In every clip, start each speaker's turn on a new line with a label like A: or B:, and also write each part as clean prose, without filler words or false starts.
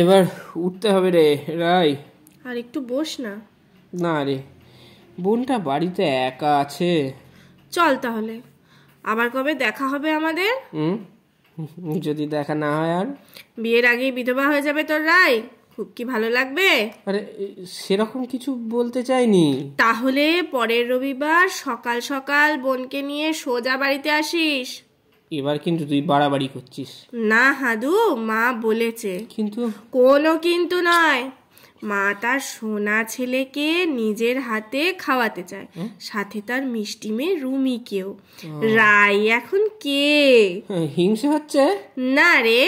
A: এবার উঠতে হবে রে রাই।
B: আর একটু বস না।
A: না রে, বোনটা বাড়িতে একা আছে।
B: চল তাহলে, আবার কবে দেখা হবে আমাদের?
A: যদি দেখা না হয় আর?
B: বিয়ের আগেই বিধবা হয়ে যাবে তোর রাই, খুব কি ভালো লাগবে?
A: আরে সেরকম কিছু বলতে চাইনি।
B: তাহলে পরের রবিবার সকাল সকাল বোনকে নিয়ে সোজা বাড়িতে আসিস।
A: এবার কিন্তু তুই বাড়াবাড়ি করছিস।
B: না হাদু, মা বলেছে।
A: কিন্তু
B: কোনো কিন্তু নয়, মা তার সোনা ছেলেকে নিজের হাতে খাওয়াতে চায়, সাথে তার মিষ্টি মেয়ে রুমিকেও। রাই এখন কে?
A: হিংসে হচ্ছে?
B: না রে,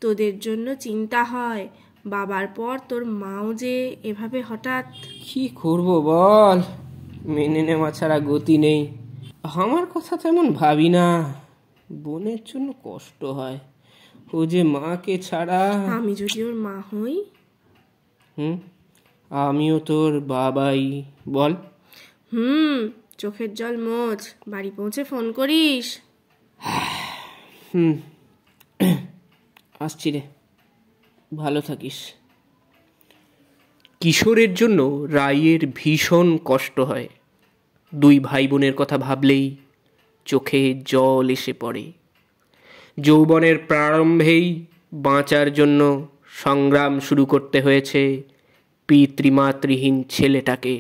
B: তোদের জন্য চিন্তা হয়, বাবার পর তোর মাও যে এভাবে হঠাৎ।
A: কি করব বল, মেনে নেওয়া ছাড়া গতি নেই। আমার কথা তেমন ভাবি না, বোনের জন্য কষ্ট হয়। ও যে মাকে ছাড়া।
B: আমি যদি ওর মা হই?
A: আমিও তোর বাবাই, বল।
B: চোখের জল মোছ, বাড়ি পৌঁছে ফোন করিস।
A: আসছি রে, ভালো থাকিস। কিশোরের জন্য রাইয়ের ভীষণ কষ্ট হয়। দুই ভাই বোনের কথা ভাবলেই চোখে জল এসে পড়ে। যৌবনের প্রারম্ভেই বাঁচার জন্য সংগ্রাম শুরু করতে হয়েছে পিতৃমাতৃহীন ছেলেটাকে।